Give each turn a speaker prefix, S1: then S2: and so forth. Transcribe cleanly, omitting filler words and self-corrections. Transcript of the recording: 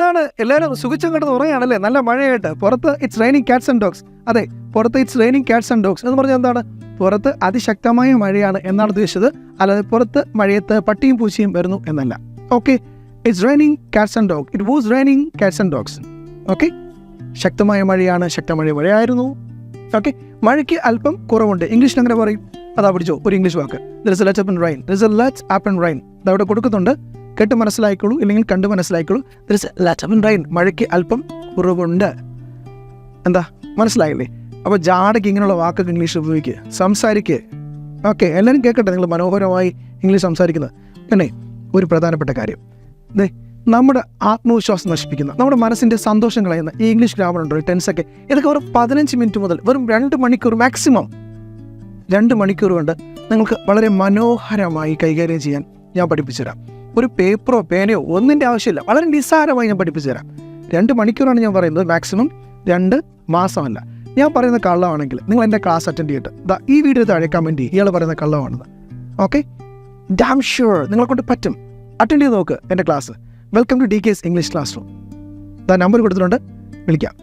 S1: എന്താണ് എല്ലാവരും സുഖിച്ചും കിടന്ന് ഉറങ്ങുകയാണല്ലേ? നല്ല മഴയായിട്ട്. പുറത്ത് it's raining cats and dogs. അതെ, പുറത്ത് it's raining cats and dogs എന്ന് പറഞ്ഞാൽ എന്താണ്? പുറത്ത് അതിശക്തമായ മഴയാണ് എന്നാണ് ഉദ്ദേശിച്ചത്. അല്ലാതെ പുറത്ത് മഴയത്ത് പട്ടിയും പൂച്ചയും വരുന്നു എന്നല്ല. Okay, it's raining cats and dog. It was raining cats and dogs. Okay, ശക്തമായ മഴയാണ്, ശക്തമായ മഴയായിരുന്നു. ഓക്കെ, മഴയ്ക്ക് അല്പം കുറവുണ്ട്. ഇംഗ്ലീഷിൽ അങ്ങനെ പറയും. അതാ പിടിച്ചോ ഒരു English walk. There is a let up in rain. There is a let up in rain. അതവിടെ കൊടുക്കുന്നുണ്ട്. കേട്ട് മനസ്സിലായിക്കോളൂ, ഇല്ലെങ്കിൽ കണ്ട് മനസ്സിലായിക്കോളൂ. There is a let up in rain. മഴയ്ക്ക് അല്പം കുറവുണ്ട്. എന്താ മനസ്സിലായില്ലേ? അപ്പോൾ ജാടയ്ക്ക് ഇങ്ങനെയുള്ള വാക്കൊക്കെ ഇംഗ്ലീഷ് ഉപയോഗിക്കുക, സംസാരിക്കുക. ഓക്കെ, എല്ലാവരും കേൾക്കട്ടെ നിങ്ങൾ മനോഹരമായി ഇംഗ്ലീഷ് സംസാരിക്കുന്നത്. പിന്നെ ഒരു പ്രധാനപ്പെട്ട കാര്യം, നമ്മുടെ ആത്മവിശ്വാസം നശിപ്പിക്കുന്ന, നമ്മുടെ മനസ്സിൻ്റെ സന്തോഷം കളയുന്ന ഈ ഇംഗ്ലീഷ് ഗ്രാമർ ഉണ്ടോ, ടെൻസൊക്കെ, ഇതൊക്കെ വെറും 15 മിനിറ്റ് മുതൽ വെറും 2 മണിക്കൂർ, മാക്സിമം 2 മണിക്കൂർ കൊണ്ട് നിങ്ങൾക്ക് വളരെ മനോഹരമായി കൈകാര്യം ചെയ്യാൻ ഞാൻ പഠിപ്പിച്ചു തരാം. ഒരു പേപ്പറോ പേനയോ ഒന്നിൻ്റെ ആവശ്യമില്ല, വളരെ നിസ്സാരമായി ഞാൻ പഠിപ്പിച്ചു തരാം. 2 മണിക്കൂറാണ് ഞാൻ പറയുന്നത്, മാക്സിമം 2 മാസമല്ല. ഞാൻ പറയുന്ന കള്ളമാണെങ്കിൽ നിങ്ങൾ എൻ്റെ ക്ലാസ് അറ്റൻഡ് ചെയ്തിട്ട് ഈ വീഡിയോ താഴെ കമൻറ്റ് ചെയ്യും, ഇയാൾ പറയുന്ന കള്ളമാണെന്ന്. ഓക്കെ, ഡാം ഷുവർ നിങ്ങളെ കൊണ്ട് പറ്റും. അറ്റൻഡ് ചെയ്ത് നോക്ക് എൻ്റെ class. Welcome to DK's English classroom. Number കൊടുത്തിട്ടുണ്ട്, വിളിക്കാം.